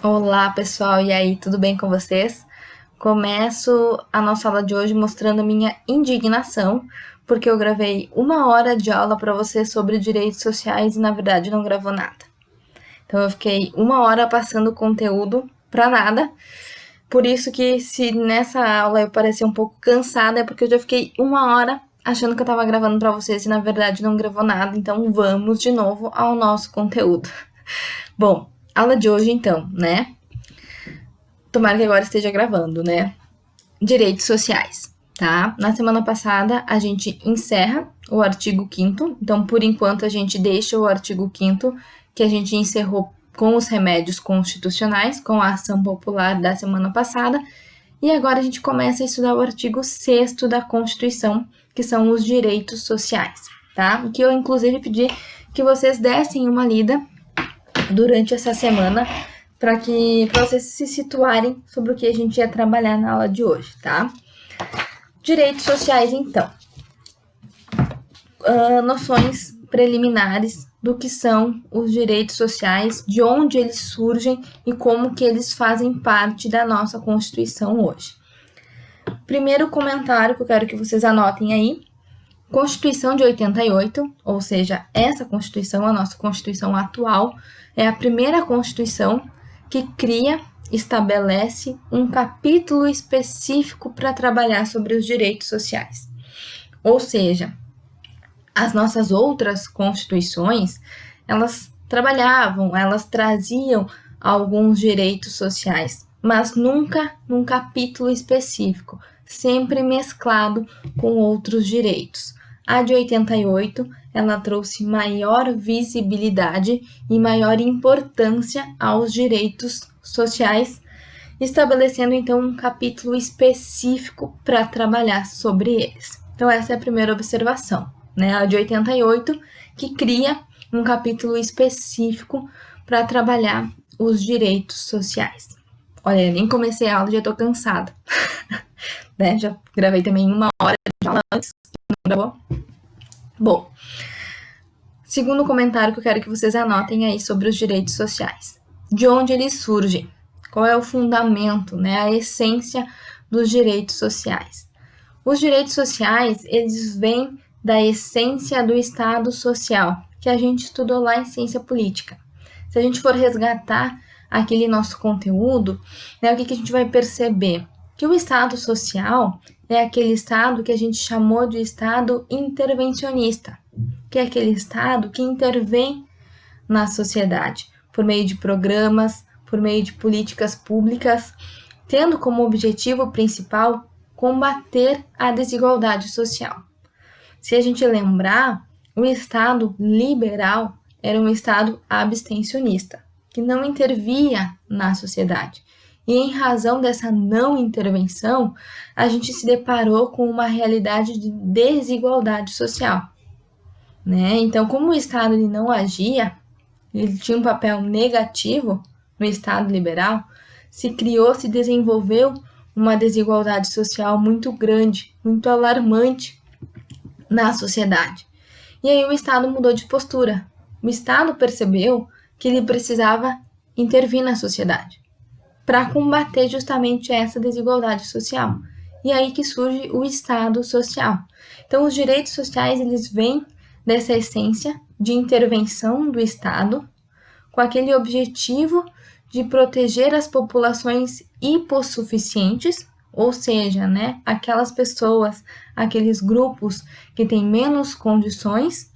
Olá, pessoal, e aí, tudo bem com vocês? Começo a nossa aula de hoje mostrando a minha indignação, porque eu gravei 1 hora de aula para vocês sobre direitos sociais e, na verdade, não gravou nada. Então, eu fiquei 1 hora passando conteúdo para nada. Por isso que, se nessa aula eu parecer um pouco cansada, é porque eu já fiquei 1 hora achando que eu estava gravando para vocês e, na verdade, não gravou nada. Então, vamos de novo ao nosso conteúdo. Bom, aula de hoje, então, né? Tomara que agora esteja gravando, né? Direitos sociais, tá? Na semana passada, a gente encerra o artigo 5º. Então, por enquanto, a gente deixa o artigo 5º, que a gente encerrou com os remédios constitucionais, com a ação popular da semana passada. E agora a gente começa a estudar o artigo 6º da Constituição, que são os direitos sociais, tá? Que eu, inclusive, pedi que vocês dessem uma lida durante essa semana, para vocês se situarem sobre o que a gente ia trabalhar na aula de hoje, tá? Direitos sociais, então. Noções preliminares do que são os direitos sociais, de onde eles surgem e como que eles fazem parte da nossa Constituição hoje. Primeiro comentário que eu quero que vocês anotem aí: Constituição de 88, ou seja, essa Constituição, a nossa Constituição atual, é a primeira Constituição que estabelece um capítulo específico para trabalhar sobre os direitos sociais. Ou seja, as nossas outras constituições, elas traziam alguns direitos sociais, mas nunca num capítulo específico, sempre mesclado com outros direitos. A de 88, ela trouxe maior visibilidade e maior importância aos direitos sociais, estabelecendo então um capítulo específico para trabalhar sobre eles. Então essa é a primeira observação, né? A de 88, que cria um capítulo específico para trabalhar os direitos sociais. Olha, eu nem comecei a aula e já estou cansada. Né? Já gravei também 1 hora de aula antes, não gravou? Bom, segundo comentário que eu quero que vocês anotem aí sobre os direitos sociais. De onde eles surgem? Qual é o fundamento, né, a essência dos direitos sociais? Os direitos sociais, eles vêm da essência do Estado social, que a gente estudou lá em ciência política. Se a gente for resgatar aquele nosso conteúdo, né, o que a gente vai perceber? Que o Estado social é aquele Estado que a gente chamou de Estado intervencionista, que é aquele Estado que intervém na sociedade, por meio de programas, por meio de políticas públicas, tendo como objetivo principal combater a desigualdade social. Se a gente lembrar, o Estado liberal era um Estado abstencionista, que não intervia na sociedade. E em razão dessa não intervenção, a gente se deparou com uma realidade de desigualdade social, né? Então, como o Estado ele não agia, ele tinha um papel negativo no Estado liberal, se desenvolveu uma desigualdade social muito grande, muito alarmante na sociedade. E aí o Estado mudou de postura. O Estado percebeu que ele precisava intervir na sociedade para combater justamente essa desigualdade social. E aí que surge o Estado social. Então, os direitos sociais, eles vêm dessa essência de intervenção do Estado, com aquele objetivo de proteger as populações hipossuficientes, ou seja, né, aquelas pessoas, aqueles grupos que têm menos condições,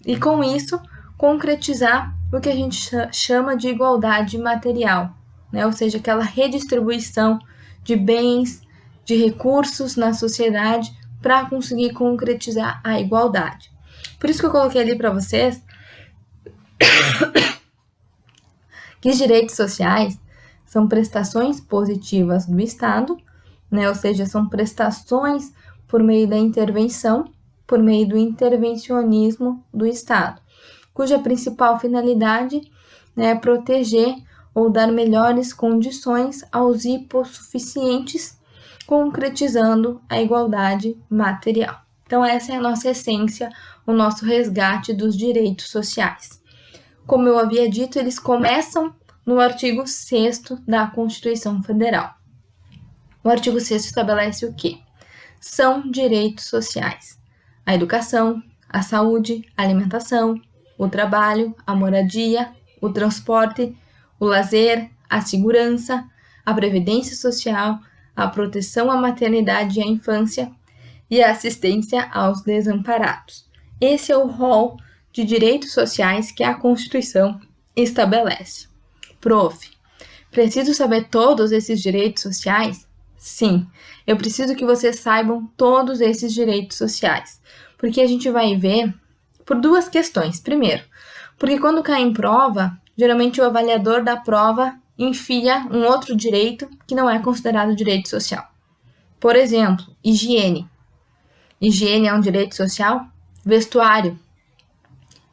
e com isso concretizar o que a gente chama de igualdade material, né, ou seja, aquela redistribuição de bens, de recursos na sociedade para conseguir concretizar a igualdade. Por isso que eu coloquei ali para vocês que os direitos sociais são prestações positivas do Estado, né? Ou seja, são prestações por meio da intervenção, por meio do intervencionismo do Estado, cuja principal finalidade, né, é proteger ou dar melhores condições aos hipossuficientes, concretizando a igualdade material. Então, essa é a nossa essência, o nosso resgate dos direitos sociais. Como eu havia dito, eles começam no artigo 6º da Constituição Federal. O artigo 6º estabelece o quê? São direitos sociais: a educação, a saúde, a alimentação, o trabalho, a moradia, o transporte, o lazer, a segurança, a previdência social, a proteção à maternidade e à infância e a assistência aos desamparados. Esse é o rol de direitos sociais que a Constituição estabelece. Prof, preciso saber todos esses direitos sociais? Sim, eu preciso que vocês saibam todos esses direitos sociais, porque a gente vai ver por duas questões. Primeiro, porque quando cai em prova, geralmente o avaliador da prova enfia um outro direito que não é considerado direito social. Por exemplo, higiene. Higiene é um direito social? Vestuário.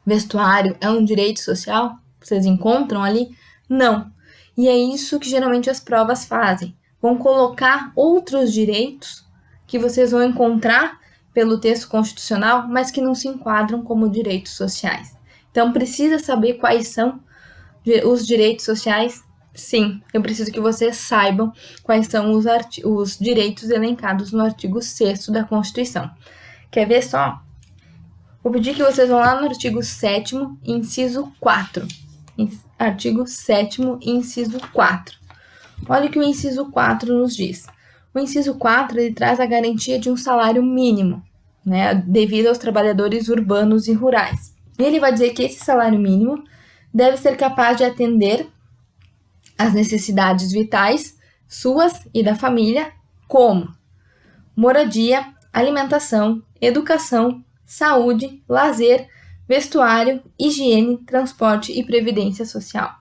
Vestuário é um direito social? Vocês encontram ali? Não. E é isso que geralmente as provas fazem. Vão colocar outros direitos que vocês vão encontrar pelo texto constitucional, mas que não se enquadram como direitos sociais. Então, precisa saber quais são os direitos sociais? Sim, eu preciso que vocês saibam quais são os direitos elencados no artigo 6º da Constituição. Quer ver só? Vou pedir que vocês vão lá no artigo 7º, inciso 4. Artigo 7º, inciso 4. Olha o que o inciso 4 nos diz. O inciso 4 ele traz a garantia de um salário mínimo, né, devido aos trabalhadores urbanos e rurais. E ele vai dizer que esse salário mínimo deve ser capaz de atender às necessidades vitais suas e da família, como moradia, alimentação, educação, saúde, lazer, vestuário, higiene, transporte e previdência social.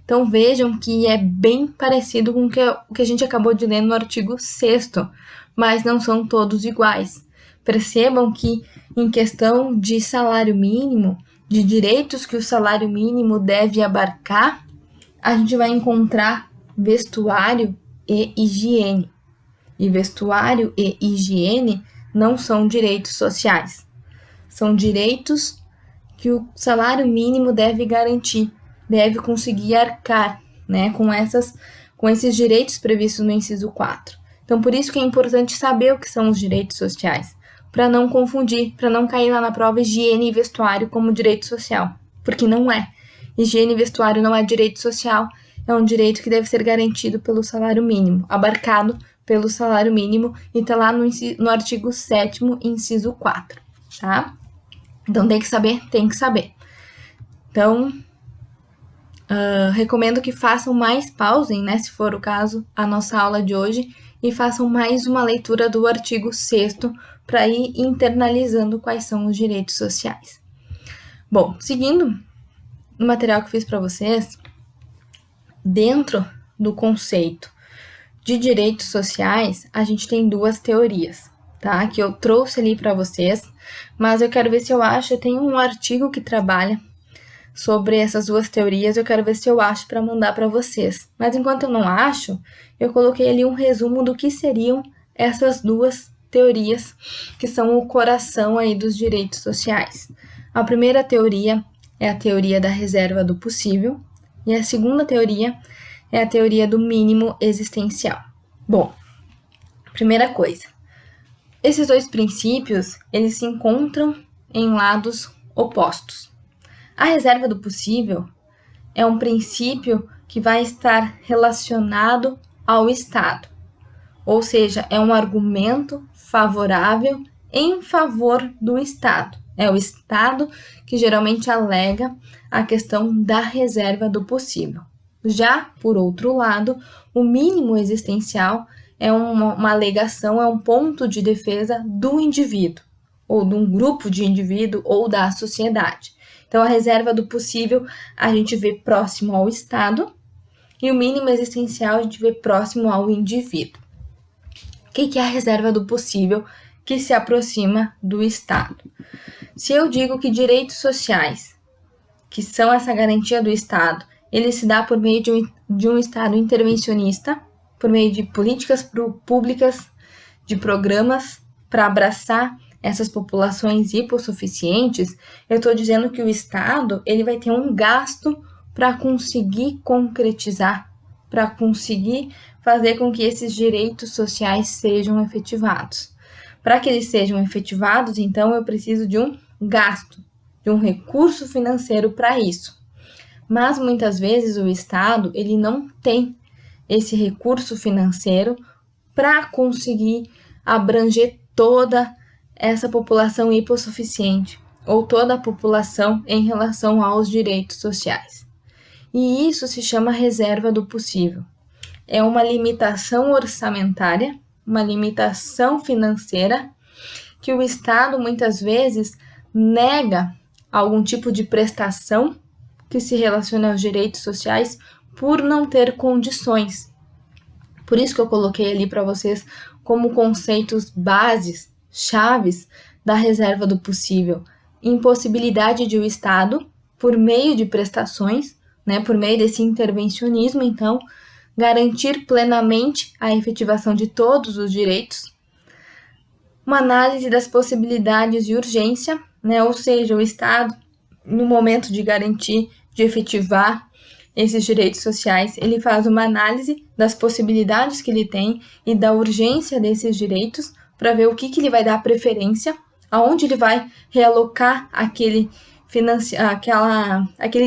Então vejam que é bem parecido com o que a gente acabou de ler no artigo 6º, mas não são todos iguais. Percebam que em questão de salário mínimo, de direitos que o salário mínimo deve abarcar, a gente vai encontrar vestuário e higiene. E vestuário e higiene não são direitos sociais. São direitos que o salário mínimo deve garantir, deve conseguir arcar, né, com esses direitos previstos no inciso 4. Então, por isso que é importante saber o que são os direitos sociais, para não confundir, para não cair lá na prova higiene e vestuário como direito social, porque não é. Higiene e vestuário não é direito social, é um direito que deve ser garantido pelo salário mínimo, abarcado pelo salário mínimo, e está lá no artigo 7º, inciso 4, tá? Então, tem que saber, tem que saber. Então, recomendo que façam mais, pausem, né, se for o caso, a nossa aula de hoje, e façam mais uma leitura do artigo 6º para ir internalizando quais são os direitos sociais. Bom, seguindo no material que eu fiz para vocês, dentro do conceito de direitos sociais, a gente tem duas teorias, tá? Que eu trouxe ali para vocês, mas eu quero ver se eu acho, eu tenho um artigo que trabalha sobre essas duas teorias, eu quero ver se eu acho para mandar para vocês. Mas enquanto eu não acho, eu coloquei ali um resumo do que seriam essas duas teorias, que são o coração aí dos direitos sociais. A primeira teoria é a teoria da reserva do possível, e a segunda teoria é a teoria do mínimo existencial. Bom, primeira coisa, esses dois princípios, eles se encontram em lados opostos. A reserva do possível é um princípio que vai estar relacionado ao Estado, ou seja, é um argumento favorável em favor do Estado. É o Estado que geralmente alega a questão da reserva do possível. Já, por outro lado, o mínimo existencial é uma alegação, é um ponto de defesa do indivíduo, ou de um grupo de indivíduo, ou da sociedade. Então, a reserva do possível a gente vê próximo ao Estado, e o mínimo existencial a gente vê próximo ao indivíduo. O que é a reserva do possível que se aproxima do Estado? Se eu digo que direitos sociais, que são essa garantia do Estado, ele se dá por meio de um Estado intervencionista, por meio de políticas públicas, de programas para abraçar essas populações hipossuficientes, eu estou dizendo que o Estado ele vai ter um gasto para conseguir concretizar, para conseguir fazer com que esses direitos sociais sejam efetivados. Para que eles sejam efetivados, então, eu preciso de um gasto, de um recurso financeiro para isso. Mas, muitas vezes, o Estado ele não tem esse recurso financeiro para conseguir abranger toda essa população hipossuficiente ou toda a população em relação aos direitos sociais. E isso se chama reserva do possível. É uma limitação orçamentária, uma limitação financeira que o Estado muitas vezes nega algum tipo de prestação que se relaciona aos direitos sociais por não ter condições. Por isso que eu coloquei ali para vocês como conceitos bases, chaves da reserva do possível. Impossibilidade de o Estado, por meio de prestações, por meio desse intervencionismo, então, garantir plenamente a efetivação de todos os direitos. Uma análise das possibilidades de urgência, ou seja, o Estado, no momento de garantir, de efetivar esses direitos sociais, ele faz uma análise das possibilidades que ele tem e da urgência desses direitos para ver o que ele vai dar preferência, aonde ele vai realocar aquele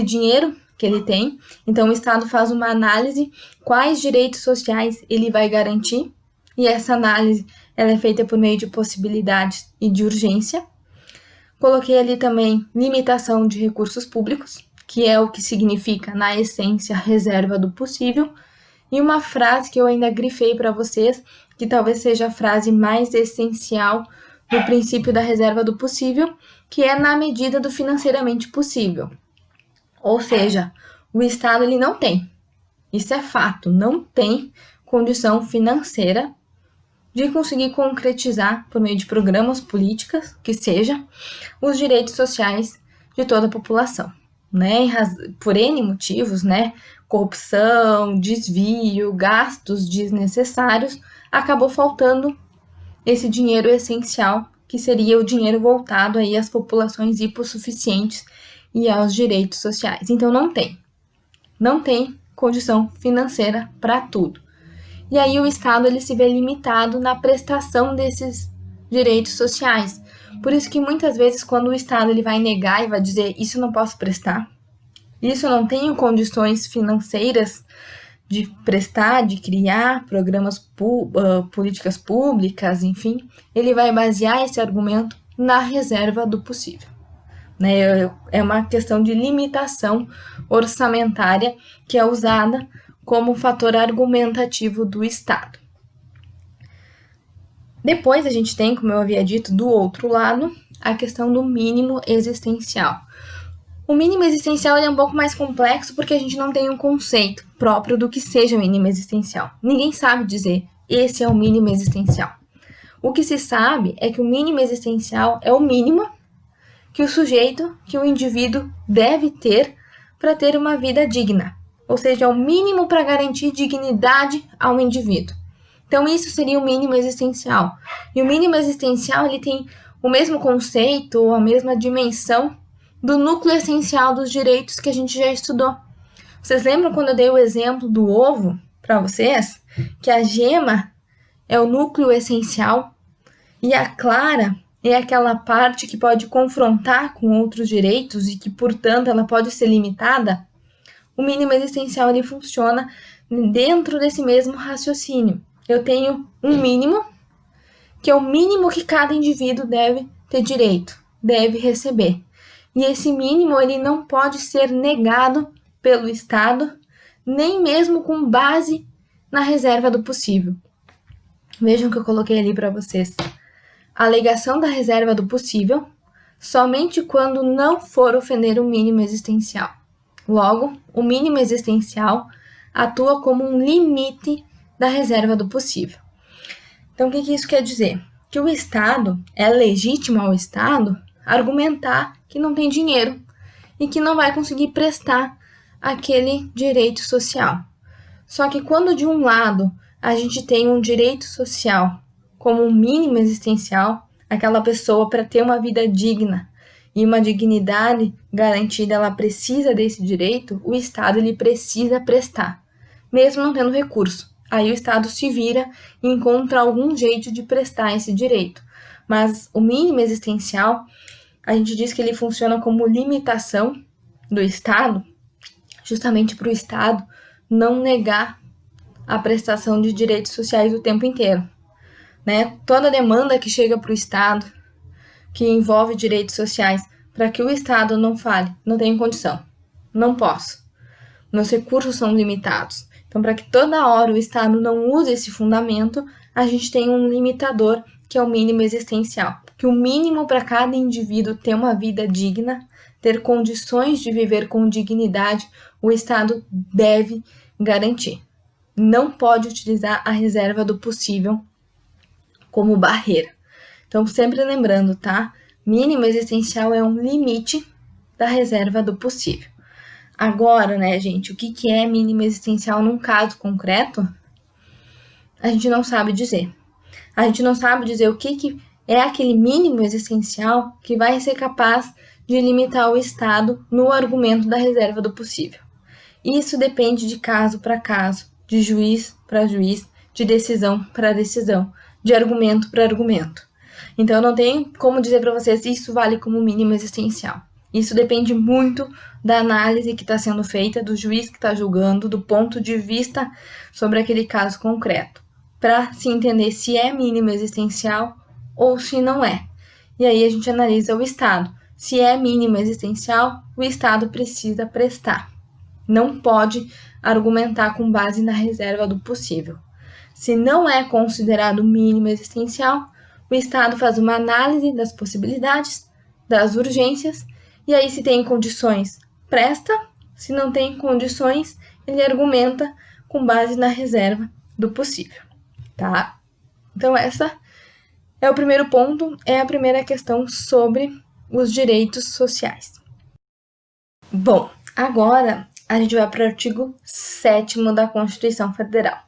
dinheiro que ele tem. Então, o Estado faz uma análise, quais direitos sociais ele vai garantir, e essa análise ela é feita por meio de possibilidades e de urgência. Coloquei ali também limitação de recursos públicos, que é o que significa, na essência, reserva do possível. E uma frase que eu ainda grifei para vocês, que talvez seja a frase mais essencial do princípio da reserva do possível, que é na medida do financeiramente possível. Ou seja, o Estado ele não tem, isso é fato, não tem condição financeira de conseguir concretizar, por meio de programas políticas, que seja, os direitos sociais de toda a população, por N motivos, corrupção, desvio, gastos desnecessários, acabou faltando esse dinheiro essencial, que seria o dinheiro voltado aí às populações hipossuficientes e aos direitos sociais. Então, não tem condição financeira para tudo. E aí o Estado ele se vê limitado na prestação desses direitos sociais. Por isso que muitas vezes quando o Estado ele vai negar e vai dizer isso eu não posso prestar, isso eu não tenho condições financeiras de prestar, de criar programas, políticas públicas, enfim, ele vai basear esse argumento na reserva do possível. É uma questão de limitação orçamentária que é usada como fator argumentativo do Estado. Depois a gente tem, como eu havia dito, do outro lado, a questão do mínimo existencial. O mínimo existencial é um pouco mais complexo porque a gente não tem um conceito próprio do que seja mínimo existencial. Ninguém sabe dizer, esse é o mínimo existencial. O que se sabe é que o mínimo existencial é o mínimo que o indivíduo deve ter para ter uma vida digna. Ou seja, é o mínimo para garantir dignidade ao indivíduo. Então, isso seria o mínimo existencial. E o mínimo existencial ele tem o mesmo conceito ou a mesma dimensão do núcleo essencial dos direitos que a gente já estudou. Vocês lembram quando eu dei o exemplo do ovo para vocês? Que a gema é o núcleo essencial e a clara é aquela parte que pode confrontar com outros direitos e que, portanto, ela pode ser limitada. O mínimo existencial ele funciona dentro desse mesmo raciocínio. Eu tenho um mínimo, que é o mínimo que cada indivíduo deve ter direito, deve receber. E esse mínimo ele não pode ser negado pelo Estado, nem mesmo com base na reserva do possível. Vejam o que eu coloquei ali para vocês. A alegação da reserva do possível somente quando não for ofender o mínimo existencial. Logo, o mínimo existencial atua como um limite da reserva do possível. Então, o que isso quer dizer? Que o Estado, é legítimo ao Estado argumentar que não tem dinheiro e que não vai conseguir prestar aquele direito social. Só que quando de um lado a gente tem um direito social como um mínimo existencial, aquela pessoa para ter uma vida digna e uma dignidade garantida, ela precisa desse direito, o Estado ele precisa prestar, mesmo não tendo recurso. Aí o Estado se vira e encontra algum jeito de prestar esse direito. Mas o mínimo existencial, a gente diz que ele funciona como limitação do Estado, justamente para o Estado não negar a prestação de direitos sociais o tempo inteiro. Né? Toda demanda que chega para o Estado, que envolve direitos sociais, para que o Estado não fale, não tenho condição, não posso, meus recursos são limitados. Então, para que toda hora o Estado não use esse fundamento, a gente tem um limitador, que é o mínimo existencial. Que o mínimo para cada indivíduo ter uma vida digna, ter condições de viver com dignidade, o Estado deve garantir. Não pode utilizar a reserva do possível como barreira. Então, sempre lembrando, tá? Mínimo existencial é um limite da reserva do possível. Agora, né, gente, o que é mínimo existencial num caso concreto? A gente não sabe dizer. A gente não sabe dizer o que é aquele mínimo existencial que vai ser capaz de limitar o Estado no argumento da reserva do possível. Isso depende de caso para caso, de juiz para juiz, de decisão para decisão, de argumento para argumento. Então, não tem como dizer para vocês isso vale como mínimo existencial. Isso depende muito da análise que está sendo feita, do juiz que está julgando, do ponto de vista sobre aquele caso concreto, para se entender se é mínimo existencial ou se não é. E aí a gente analisa o Estado. Se é mínimo existencial, o Estado precisa prestar. Não pode argumentar com base na reserva do possível. Se não é considerado mínimo existencial, o Estado faz uma análise das possibilidades, das urgências, e aí se tem condições, presta, se não tem condições, ele argumenta com base na reserva do possível, tá? Então essa é o primeiro ponto, é a primeira questão sobre os direitos sociais. Bom, agora a gente vai para o artigo 7º da Constituição Federal.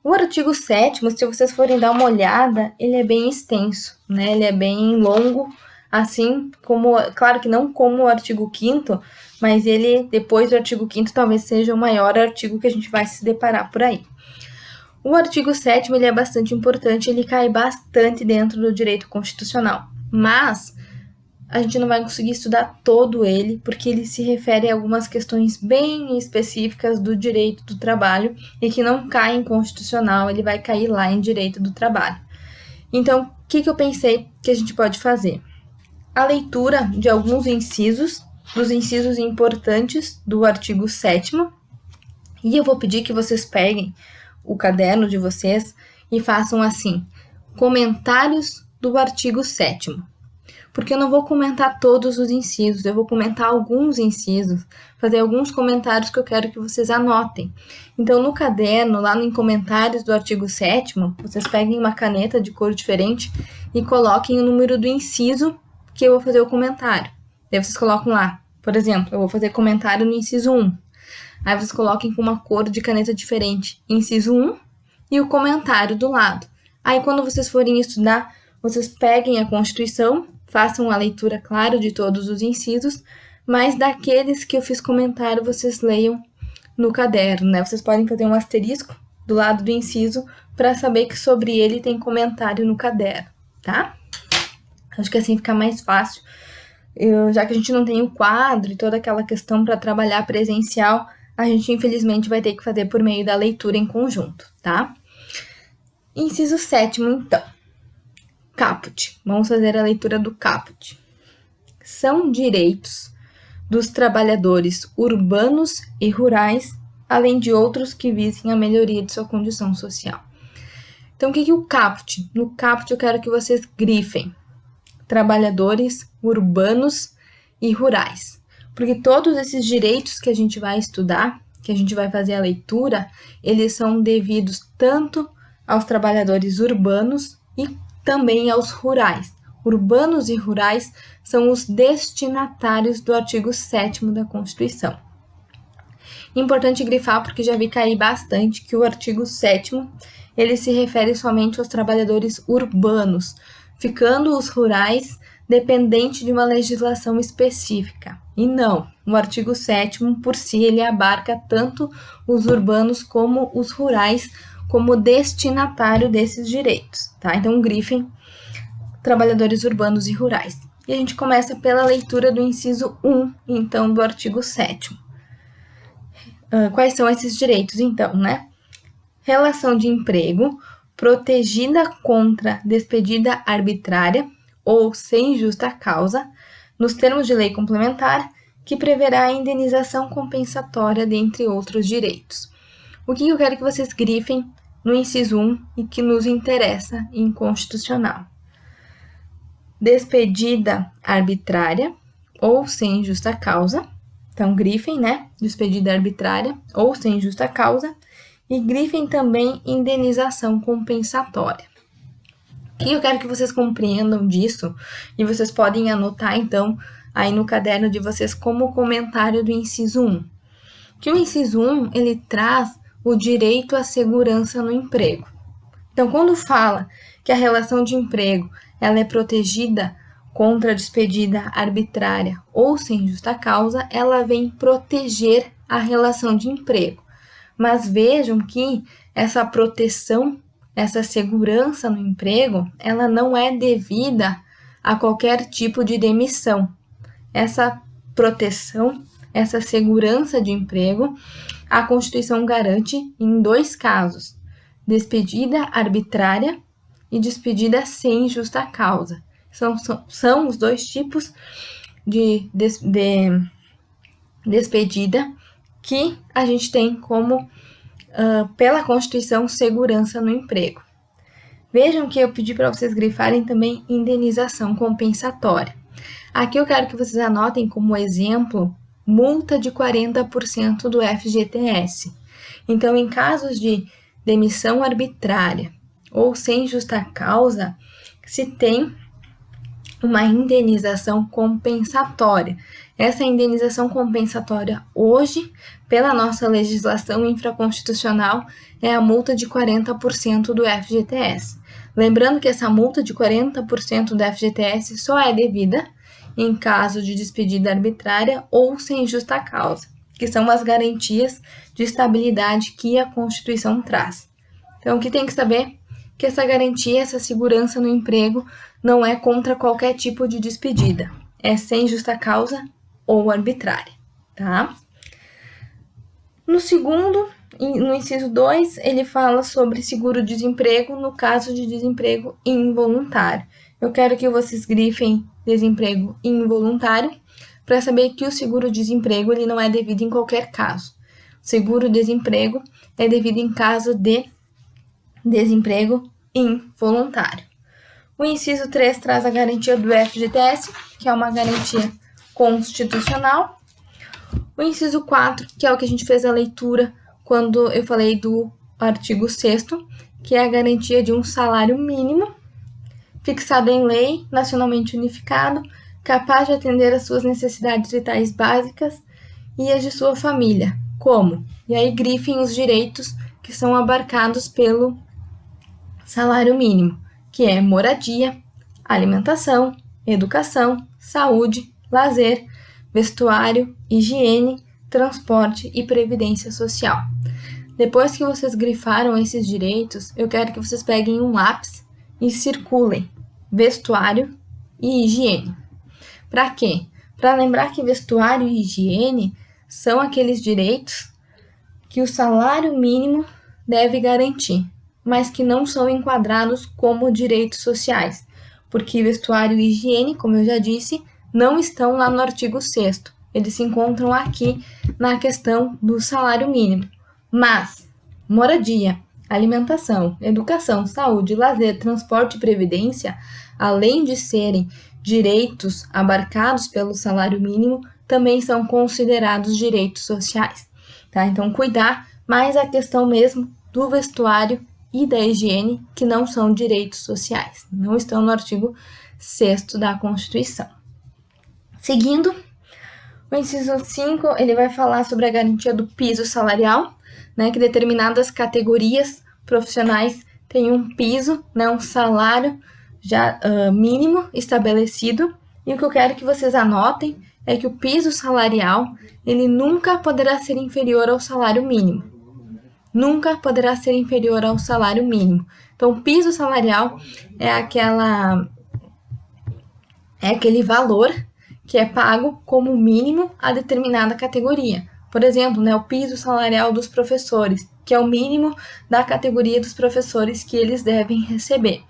O artigo 7º, se vocês forem dar uma olhada, ele é bem extenso, né? Ele é bem longo, assim como, claro que não como o artigo 5º, mas ele, depois do artigo 5º, talvez seja o maior artigo que a gente vai se deparar por aí. O artigo 7º, ele é bastante importante, ele cai bastante dentro do direito constitucional, mas a gente não vai conseguir estudar todo ele, porque ele se refere a algumas questões bem específicas do direito do trabalho e que não cai em constitucional, ele vai cair lá em direito do trabalho. Então, o que eu pensei que a gente pode fazer? A leitura de alguns incisos, dos incisos importantes do artigo 7º, e eu vou pedir que vocês peguem o caderno de vocês e façam assim, comentários do artigo 7º. Porque eu não vou comentar todos os incisos, eu vou comentar alguns incisos, fazer alguns comentários que eu quero que vocês anotem. Então, no caderno, lá em comentários do artigo 7º, vocês peguem uma caneta de cor diferente e coloquem o número do inciso que eu vou fazer o comentário. Daí vocês colocam lá, por exemplo, eu vou fazer comentário no inciso 1. Aí vocês coloquem com uma cor de caneta diferente, inciso 1 e o comentário do lado. Aí, quando vocês forem estudar, vocês peguem a Constituição, façam a leitura, claro, de todos os incisos, mas daqueles que eu fiz comentário, vocês leiam no caderno, né? Vocês podem fazer um asterisco do lado do inciso para saber que sobre ele tem comentário no caderno, tá? Acho que assim fica mais fácil. Já que a gente não tem o quadro e toda aquela questão para trabalhar presencial, a gente infelizmente vai ter que fazer por meio da leitura em conjunto, tá? Inciso 7º, então. Caput. Vamos fazer a leitura do caput. São direitos dos trabalhadores urbanos e rurais, além de outros que visem a melhoria de sua condição social. Então, o que é o caput? No caput eu quero que vocês grifem trabalhadores urbanos e rurais, porque todos esses direitos que a gente vai estudar, que a gente vai fazer a leitura, eles são devidos tanto aos trabalhadores urbanos e também aos rurais. Urbanos e rurais são os destinatários do artigo 7º da Constituição. Importante grifar, porque já vi cair bastante, que o artigo 7º, ele se refere somente aos trabalhadores urbanos, ficando os rurais dependente de uma legislação específica. E não, o artigo 7º, por si, ele abarca tanto os urbanos como os rurais como destinatário desses direitos, tá? Então, grifem trabalhadores urbanos e rurais. E a gente começa pela leitura do inciso 1, então, do artigo 7º. Quais são esses direitos, então, né? Relação de emprego protegida contra despedida arbitrária ou sem justa causa, nos termos de lei complementar, que preverá a indenização compensatória, dentre outros direitos. O que eu quero que vocês grifem no inciso 1 e que nos interessa em constitucional? Despedida arbitrária ou sem justa causa. Então, grifem, né? Despedida arbitrária ou sem justa causa. E grifem também indenização compensatória. O que eu quero que vocês compreendam disso, e vocês podem anotar, então, aí no caderno de vocês como comentário do inciso 1. Que o inciso 1, ele traz o direito à segurança no emprego. Então, quando fala que a relação de emprego ela é protegida contra a despedida arbitrária ou sem justa causa, ela vem proteger a relação de emprego. Mas vejam que essa proteção, essa segurança no emprego, ela não é devida a qualquer tipo de demissão. Essa proteção, essa segurança de emprego, a Constituição garante em 2 casos: despedida arbitrária e despedida sem justa causa. São os 2 tipos de despedida que a gente tem como, pela Constituição, segurança no emprego. Vejam que eu pedi para vocês grifarem também indenização compensatória. Aqui eu quero que vocês anotem como exemplo multa de 40% do FGTS. Então, em casos de demissão arbitrária ou sem justa causa, se tem uma indenização compensatória. Essa indenização compensatória hoje, pela nossa legislação infraconstitucional, é a multa de 40% do FGTS. Lembrando que essa multa de 40% do FGTS só é devida em caso de despedida arbitrária ou sem justa causa, que são as garantias de estabilidade que a Constituição traz. Então, o que tem que saber? Que essa garantia, essa segurança no emprego não é contra qualquer tipo de despedida. É sem justa causa ou arbitrária, tá? No inciso 2, ele fala sobre seguro-desemprego no caso de desemprego involuntário. Eu quero que vocês grifem desemprego involuntário para saber que o seguro-desemprego ele não é devido em qualquer caso. O seguro-desemprego é devido em caso de desemprego involuntário. O inciso 3 traz a garantia do FGTS, que é uma garantia constitucional. O inciso 4, que é o que a gente fez a leitura quando eu falei do artigo 6º, que é a garantia de um salário mínimo, fixado em lei, nacionalmente unificado, capaz de atender às suas necessidades vitais básicas e as de sua família. Como? E aí grifem os direitos que são abarcados pelo salário mínimo, que é moradia, alimentação, educação, saúde, lazer, vestuário, higiene, transporte e previdência social. Depois que vocês grifaram esses direitos, eu quero que vocês peguem um lápis e circulem vestuário e higiene. Para quê? Para lembrar que vestuário e higiene são aqueles direitos que o salário mínimo deve garantir, mas que não são enquadrados como direitos sociais, porque vestuário e higiene, como eu já disse, não estão lá no artigo 6º. Eles se encontram aqui na questão do salário mínimo. Mas moradia, alimentação, educação, saúde, lazer, transporte e previdência, além de serem direitos abarcados pelo salário mínimo, também são considerados direitos sociais, tá? Então, cuidar mais a questão mesmo do vestuário e da higiene, que não são direitos sociais, não estão no artigo 6º da Constituição. Seguindo, o inciso 5, ele vai falar sobre a garantia do piso salarial, né, que determinadas categorias profissionais têm um piso, né, um salário mínimo estabelecido, e o que eu quero que vocês anotem é que o piso salarial ele nunca poderá ser inferior ao salário mínimo. Nunca poderá ser inferior ao salário mínimo. Então, o piso salarial é aquele valor que é pago como mínimo a determinada categoria. Por exemplo, o piso salarial dos professores, que é o mínimo da categoria dos professores que eles devem receber.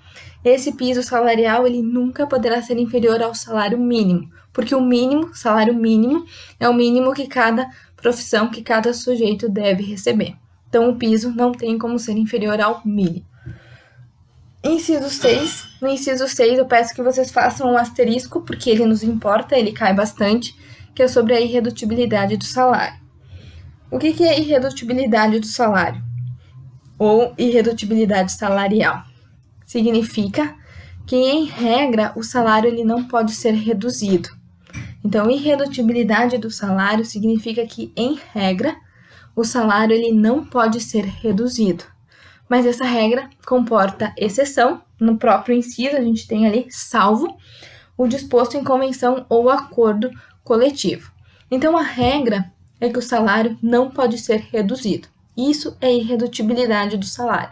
Esse piso salarial ele nunca poderá ser inferior ao salário mínimo, porque o mínimo, salário mínimo, é o mínimo que cada profissão, que cada sujeito deve receber. Então, o piso não tem como ser inferior ao mínimo. Inciso 6. No inciso 6, eu peço que vocês façam um asterisco, porque ele nos importa, ele cai bastante, que é sobre a irredutibilidade do salário. O que é irredutibilidade do salário? Ou irredutibilidade salarial? Significa que, em regra, o salário ele não pode ser reduzido. Então, irredutibilidade do salário significa que, em regra, o salário ele não pode ser reduzido. Mas essa regra comporta exceção. No próprio inciso, a gente tem ali, salvo o disposto em convenção ou acordo coletivo. Então, a regra é que o salário não pode ser reduzido. Isso é irredutibilidade do salário.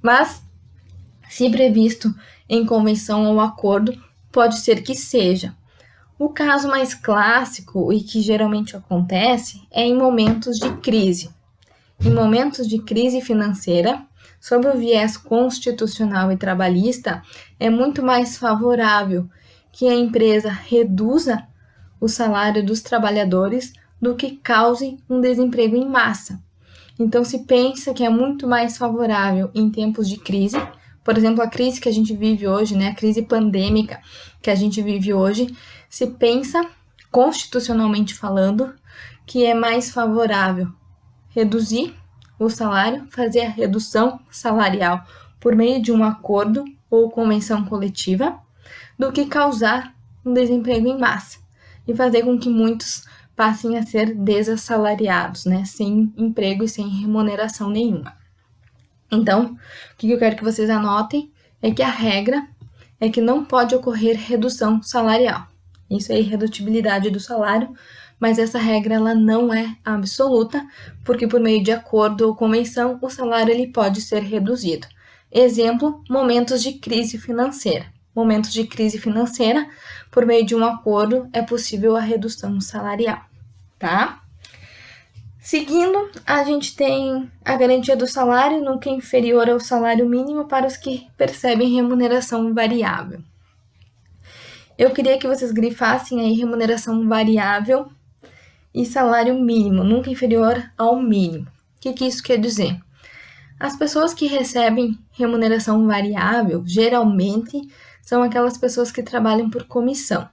Mas, se previsto em convenção ou acordo, pode ser que seja. O caso mais clássico e que geralmente acontece é em momentos de crise. Em momentos de crise financeira, sob o viés constitucional e trabalhista, é muito mais favorável que a empresa reduza o salário dos trabalhadores do que cause um desemprego em massa. Então, se pensa que é muito mais favorável em tempos de crise, por exemplo, a crise que a gente vive hoje, a crise pandêmica que a gente vive hoje, se pensa, constitucionalmente falando, que é mais favorável reduzir o salário, fazer a redução salarial por meio de um acordo ou convenção coletiva, do que causar um desemprego em massa e fazer com que muitos passem a ser desassalariados, sem emprego e sem remuneração nenhuma. Então, o que eu quero que vocês anotem é que a regra é que não pode ocorrer redução salarial. Isso é irredutibilidade do salário, mas essa regra ela não é absoluta, porque por meio de acordo ou convenção, o salário ele pode ser reduzido. Exemplo, momentos de crise financeira. Momentos de crise financeira, por meio de um acordo, é possível a redução salarial, tá? Seguindo, a gente tem a garantia do salário nunca inferior ao salário mínimo para os que percebem remuneração variável. Eu queria que vocês grifassem aí remuneração variável e salário mínimo, nunca inferior ao mínimo. O que isso quer dizer? As pessoas que recebem remuneração variável, geralmente, são aquelas pessoas que trabalham por comissão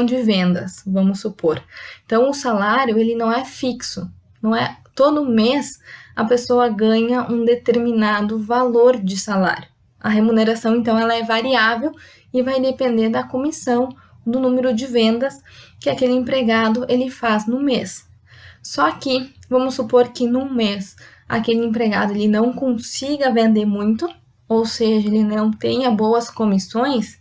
de vendas, vamos supor. Então, o salário, ele não é fixo, não é todo mês a pessoa ganha um determinado valor de salário. A remuneração, então, ela é variável e vai depender da comissão, do número de vendas que aquele empregado ele faz no mês. Só que, vamos supor que num mês aquele empregado ele não consiga vender muito, ou seja, ele não tenha boas comissões,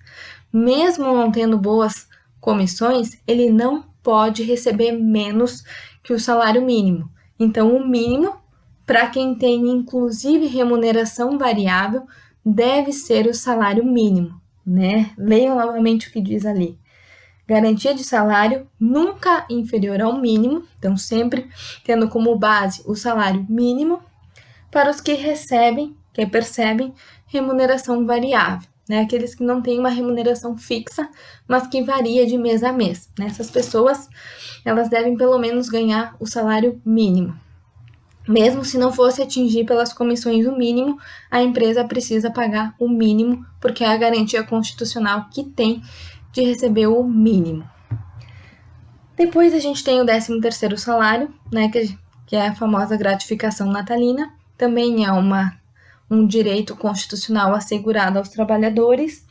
mesmo não tendo boas comissões, ele não pode receber menos que o salário mínimo. Então, o mínimo, para quem tem inclusive remuneração variável, deve ser o salário mínimo, Leiam novamente o que diz ali. Garantia de salário nunca inferior ao mínimo, então sempre tendo como base o salário mínimo para os que percebem remuneração variável, Aqueles que não têm uma remuneração fixa, mas que varia de mês a mês, Essas pessoas, elas devem pelo menos ganhar o salário mínimo. Mesmo se não fosse atingir pelas comissões o mínimo, a empresa precisa pagar o mínimo, porque é a garantia constitucional que tem de receber o mínimo. Depois a gente tem o 13º salário, que é a famosa gratificação natalina, também é um direito constitucional assegurado aos trabalhadores.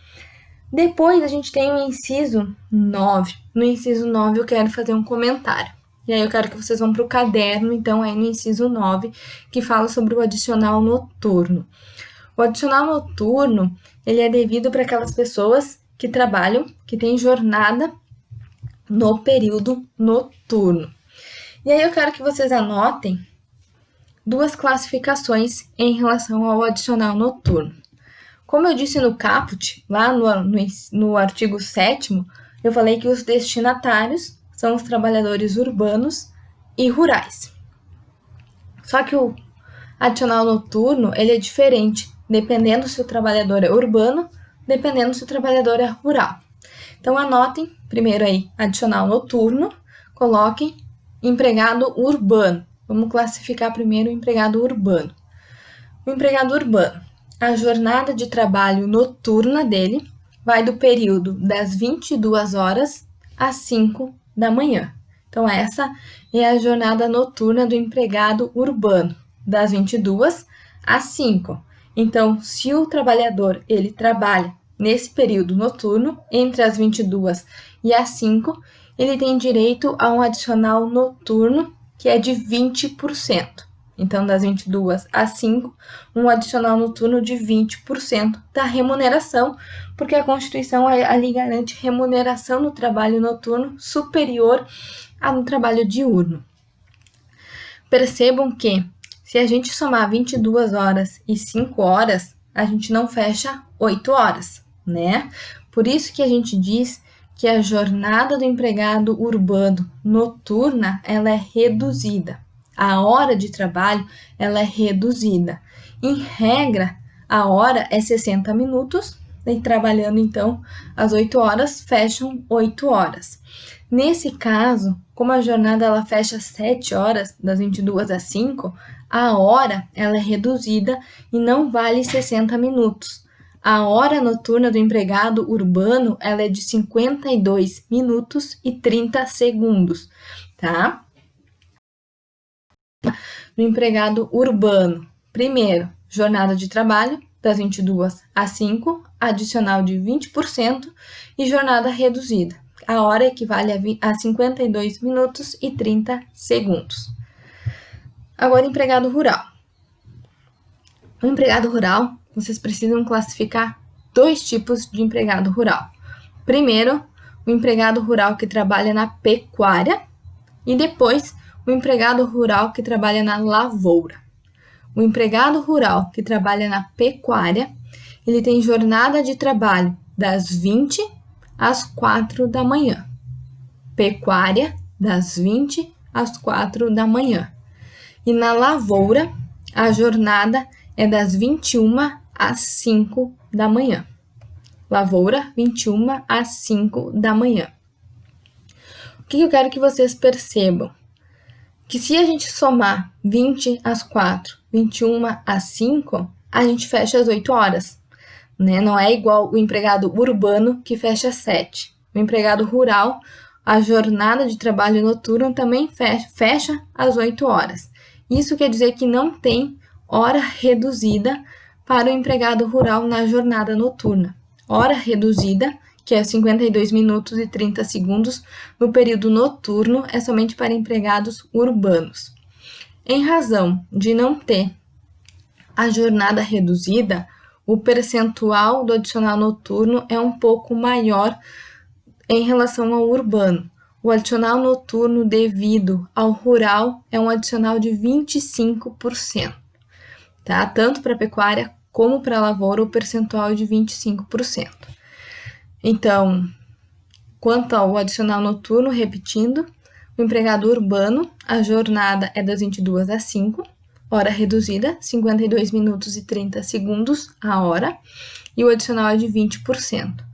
Depois a gente tem o inciso 9. No inciso 9 eu quero fazer um comentário. E aí eu quero que vocês vão para o caderno, então, aí no inciso 9, que fala sobre o adicional noturno. O O adicional noturno, ele é devido para aquelas pessoas que trabalham, que têm jornada no período noturno. E aí eu quero que vocês anotem duas classificações em relação ao adicional noturno. Como eu disse no caput, lá no artigo 7º, eu falei que os destinatários são os trabalhadores urbanos e rurais. Só que o adicional noturno, ele é diferente, dependendo se o trabalhador é urbano, dependendo se o trabalhador é rural. Então, anotem primeiro aí, adicional noturno, coloquem empregado urbano. Vamos classificar primeiro o empregado urbano. O empregado urbano, a jornada de trabalho noturna dele vai do período das 22 horas às 5 da manhã. Então, essa é a jornada noturna do empregado urbano, das 22 às 5. Então, se o trabalhador ele trabalha nesse período noturno, entre as 22 e as 5, ele tem direito a um adicional noturno que é de 20%. Então, das 22 às 5, um adicional noturno de 20% da remuneração, porque a Constituição ali garante remuneração no trabalho noturno superior ao no trabalho diurno. Percebam que, se a gente somar 22 horas e 5 horas, a gente não fecha 8 horas, né? Por isso que a gente diz que a jornada do empregado urbano noturna, ela é reduzida. A hora de trabalho, ela é reduzida. Em regra, a hora é 60 minutos, e trabalhando, então, às 8 horas, fecham 8 horas. Nesse caso, como a jornada ela fecha 7 horas, das 22 às 5, a hora ela é reduzida e não vale 60 minutos. A hora noturna do empregado urbano ela é de 52 minutos e 30 segundos, tá? No empregado urbano, primeiro, jornada de trabalho das 22 às 5, adicional de 20% e jornada reduzida. A hora equivale a 52 minutos e 30 segundos. Agora, empregado rural. No empregado rural, vocês precisam classificar dois tipos de empregado rural. Primeiro, o empregado rural que trabalha na pecuária e depois o empregado rural que trabalha na lavoura. O empregado rural que trabalha na pecuária, ele tem jornada de trabalho das 20 às 4 da manhã. Pecuária, das 20 às 4 da manhã. E na lavoura, a jornada é das 21 às 5 da manhã. Lavoura, 21 às 5 da manhã. O que eu quero que vocês percebam? Que se a gente somar 20 às 4, 21 às 5, a gente fecha às 8 horas. Né? Não é igual o empregado urbano que fecha às 7. O empregado rural, a jornada de trabalho noturno também fecha às 8 horas. Isso quer dizer que não tem hora reduzida para o empregado rural na jornada noturna. Hora reduzida, que é 52 minutos e 30 segundos, no período noturno, é somente para empregados urbanos. Em razão de não ter a jornada reduzida, o percentual do adicional noturno é um pouco maior em relação ao urbano. O adicional noturno devido ao rural é um adicional de 25%, tá? Tanto para a pecuária como para a lavoura, o percentual é de 25%. Então, quanto ao adicional noturno, repetindo, o empregado urbano, a jornada é das 22 às 5, hora reduzida, 52 minutos e 30 segundos a hora, e o adicional é de 20%.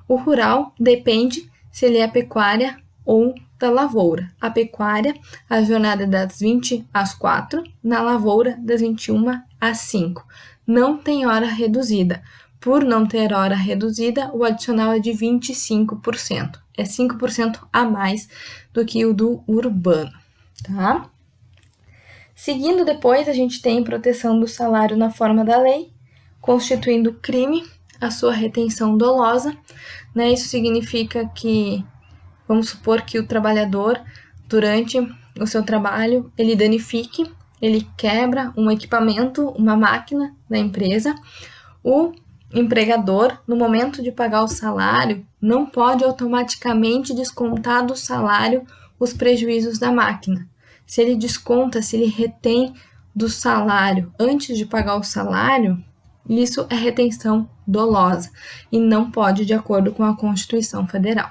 O rural depende se ele é pecuária ou da lavoura. A pecuária, a jornada é das 20 às 4, na lavoura, das 21 às 5. Não tem hora reduzida. Por não ter hora reduzida, o adicional é de 25%. É 5% a mais do que o do urbano, tá? Seguindo depois, a gente tem proteção do salário na forma da lei, constituindo crime a sua retenção dolosa, né? Isso significa que, vamos supor que o trabalhador, durante o seu trabalho, ele danifique, ele quebra um equipamento, uma máquina da empresa, O empregador, no momento de pagar o salário, não pode automaticamente descontar do salário os prejuízos da máquina. Se ele desconta, se ele retém do salário antes de pagar o salário, isso é retenção dolosa e não pode de acordo com a Constituição Federal.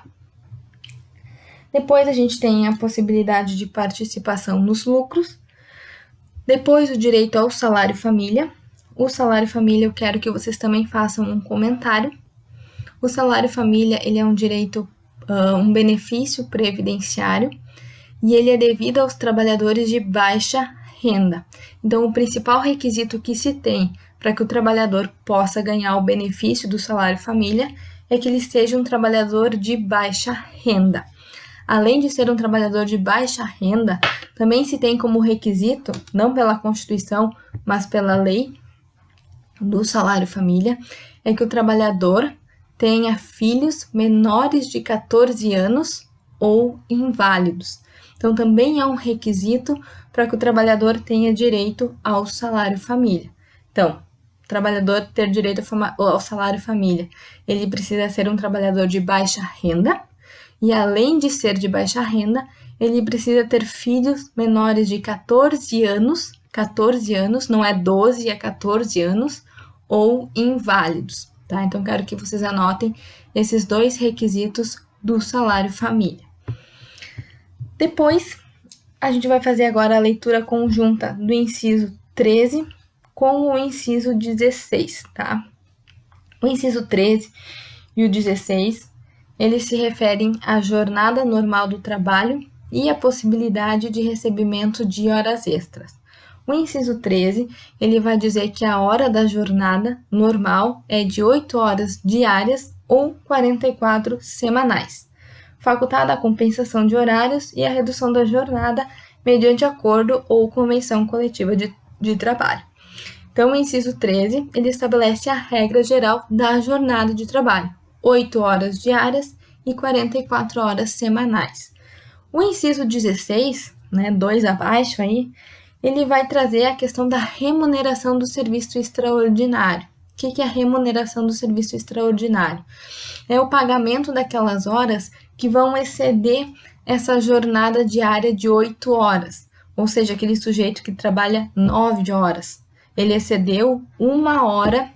Depois a gente tem a possibilidade de participação nos lucros. Depois o direito ao salário família. O salário família eu quero que vocês também façam um comentário. O salário família ele é um direito, um benefício previdenciário e ele é devido aos trabalhadores de baixa renda. Então o principal requisito que se tem para que o trabalhador possa ganhar o benefício do salário família é que ele seja um trabalhador de baixa renda. Além de ser um trabalhador de baixa renda, também se tem como requisito, não pela Constituição, mas pela lei do salário família, é que o trabalhador tenha filhos menores de 14 anos ou inválidos. Então, também é um requisito para que o trabalhador tenha direito ao salário família. Então, o trabalhador ter direito ao salário família, ele precisa ser um trabalhador de baixa renda, e além de ser de baixa renda, ele precisa ter filhos menores de 14 anos, não é 12, é 14 anos, ou inválidos, tá? Então, quero que vocês anotem esses dois requisitos do salário família. Depois, a gente vai fazer agora a leitura conjunta do inciso 13 com o inciso 16, tá? O inciso 13 e o 16, eles se referem à jornada normal do trabalho e à possibilidade de recebimento de horas extras. O inciso 13, ele vai dizer que a hora da jornada normal é de 8 horas diárias ou 44 semanais, facultada a compensação de horários e a redução da jornada mediante acordo ou convenção coletiva de trabalho. Então, o inciso 13, ele estabelece a regra geral da jornada de trabalho, 8 horas diárias e 44 horas semanais. O inciso 16, 2 abaixo aí, ele vai trazer a questão da remuneração do serviço extraordinário. O que é a remuneração do serviço extraordinário? É o pagamento daquelas horas que vão exceder essa jornada diária de 8 horas, ou seja, aquele sujeito que trabalha 9 horas. Ele excedeu 1 hora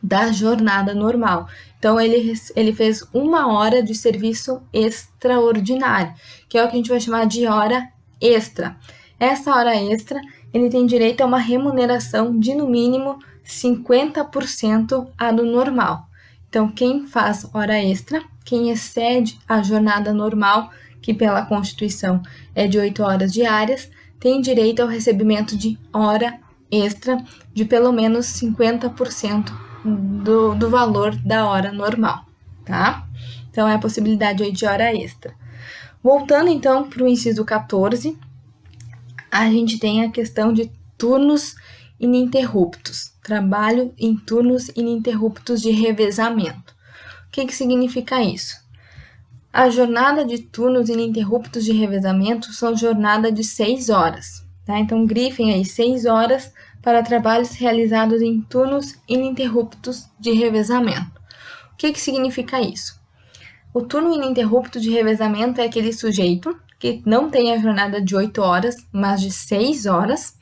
da jornada normal. Então, ele fez 1 hora de serviço extraordinário, que é o que a gente vai chamar de hora extra. Essa hora extra, ele tem direito a uma remuneração de, no mínimo, 50% a do normal. Então, quem faz hora extra, quem excede a jornada normal, que pela Constituição é de 8 horas diárias, tem direito ao recebimento de hora extra de pelo menos 50% do valor da hora normal, tá? Então, é a possibilidade aí de hora extra. Voltando, então, para o inciso 14, a gente tem a questão de turnos ininterruptos, trabalho em turnos ininterruptos de revezamento. O que significa isso? A jornada de turnos ininterruptos de revezamento são jornada de 6 horas, tá? Então, grifem aí 6 horas para trabalhos realizados em turnos ininterruptos de revezamento. O que significa isso? O turno ininterrupto de revezamento é aquele sujeito que não tem a jornada de 8 horas, mas de 6 horas,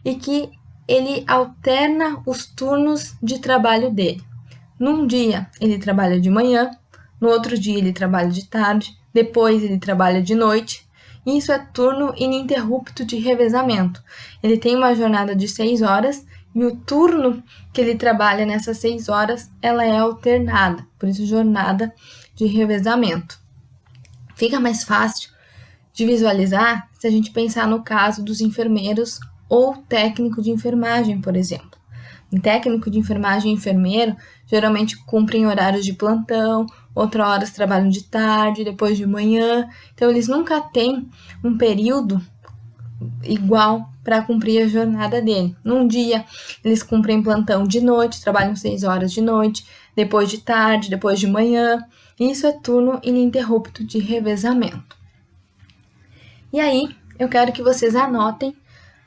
e que ele alterna os turnos de trabalho dele. Num dia, ele trabalha de manhã, no outro dia, ele trabalha de tarde, depois, ele trabalha de noite. Isso é turno ininterrupto de revezamento. Ele tem uma jornada de 6 horas e o turno que ele trabalha nessas 6 horas, ela é alternada, por isso jornada de revezamento. Fica mais fácil de visualizar se a gente pensar no caso dos enfermeiros ou técnico de enfermagem, por exemplo. Um técnico de enfermagem e enfermeiro geralmente cumprem horários de plantão, outras horas trabalham de tarde, depois de manhã, então eles nunca têm um período igual para cumprir a jornada dele. Num dia, eles cumprem plantão de noite, trabalham 6 horas de noite, depois de tarde, depois de manhã. Isso é turno ininterrupto de revezamento. E aí, eu quero que vocês anotem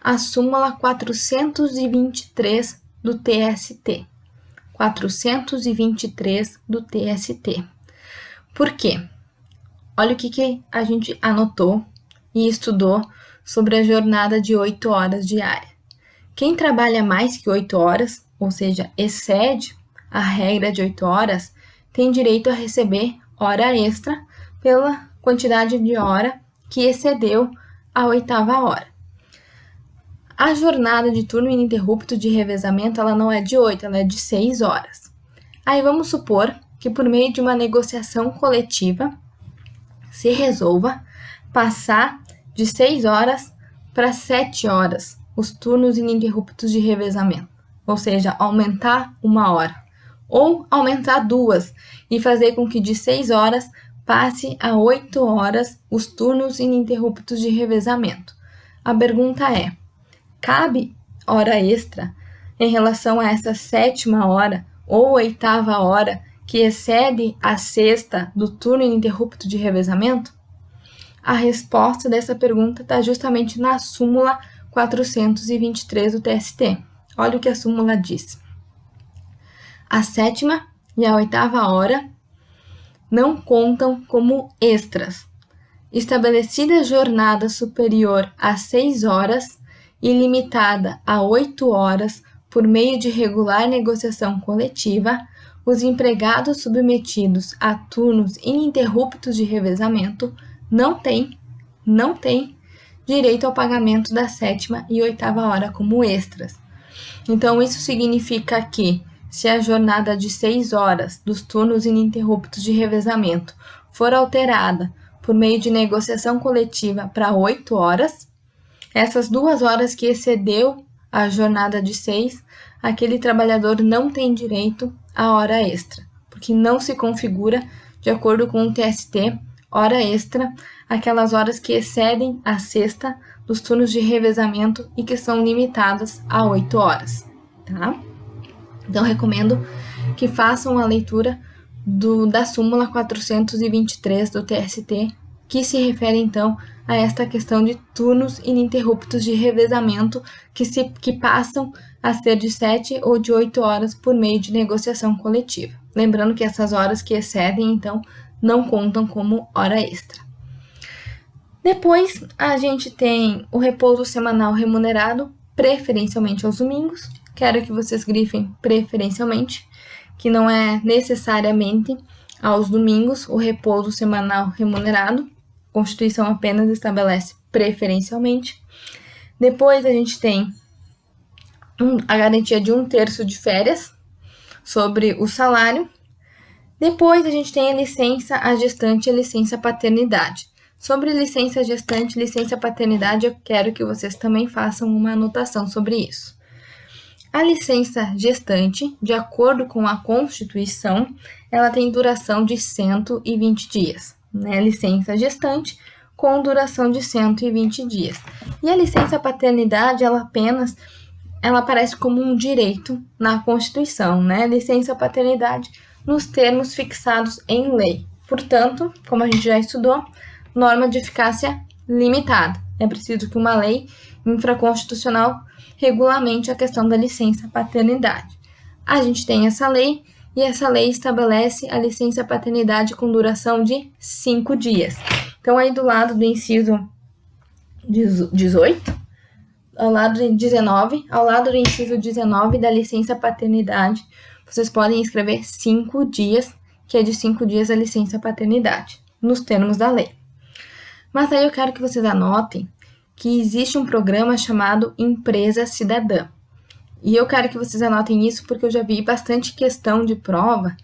a súmula 423 do TST. 423 do TST. Por quê? Olha o que a gente anotou e estudou sobre a jornada de 8 horas diária. Quem trabalha mais que 8 horas, ou seja, excede a regra de 8 horas, tem direito a receber hora extra pela quantidade de hora que excedeu a 8ª hora. A jornada de turno ininterrupto de revezamento, ela não é de 8, ela é de 6 horas. Aí vamos supor que por meio de uma negociação coletiva se resolva passar de 6 horas para 7 horas os turnos ininterruptos de revezamento, ou seja, aumentar 1 hora, ou aumentar 2 e fazer com que de 6 horas passe a 8 horas os turnos ininterruptos de revezamento. A pergunta é: cabe hora extra em relação a essa 7ª hora ou 8ª hora que excede a 6ª do turno ininterrupto de revezamento? A resposta dessa pergunta está justamente na súmula 423 do TST. Olha o que a súmula diz. A 7ª e a 8ª hora não contam como extras. Estabelecida jornada superior a 6 horas e limitada a 8 horas por meio de regular negociação coletiva, os empregados submetidos a turnos ininterruptos de revezamento não têm direito ao pagamento da 7ª e 8ª hora como extras. Então, isso significa que, se a jornada de 6 horas dos turnos ininterruptos de revezamento for alterada por meio de negociação coletiva para 8 horas, essas 2 horas que excedeu a jornada de 6, aquele trabalhador não tem direito à hora extra, porque não se configura, de acordo com o TST, hora extra, aquelas horas que excedem a 6ª dos turnos de revezamento e que são limitadas a 8 horas, tá? Então, recomendo que façam a leitura da súmula 423 do TST, que se refere, então, a esta questão de turnos ininterruptos de revezamento que passam a ser de 7 ou de 8 horas por meio de negociação coletiva. Lembrando que essas horas que excedem, então, não contam como hora extra. Depois, a gente tem o repouso semanal remunerado, preferencialmente aos domingos. Quero que vocês grifem preferencialmente, que não é necessariamente aos domingos o repouso semanal remunerado. A Constituição apenas estabelece preferencialmente. Depois, a gente tem a garantia de 1/3 de férias sobre o salário. Depois, a gente tem a licença a gestante e a licença paternidade. Sobre licença gestante e licença paternidade, eu quero que vocês também façam uma anotação sobre isso. A licença gestante, de acordo com a Constituição, ela tem duração de 120 dias. Né? Licença gestante com duração de 120 dias. E a licença paternidade, ela aparece como um direito na Constituição, né? Licença paternidade nos termos fixados em lei. Portanto, como a gente já estudou, norma de eficácia limitada. É preciso que uma lei infraconstitucional regulamente a questão da licença paternidade. A gente tem essa lei e essa lei estabelece a licença paternidade com duração de 5 dias. Então, aí do lado do inciso 18, ao lado do 19, ao lado do inciso 19 da licença paternidade, vocês podem escrever 5 dias, que é de 5 dias a licença paternidade, nos termos da lei. Mas aí eu quero que vocês anotem que existe um programa chamado Empresa Cidadã. E eu quero que vocês anotem isso porque eu já vi bastante questão de prova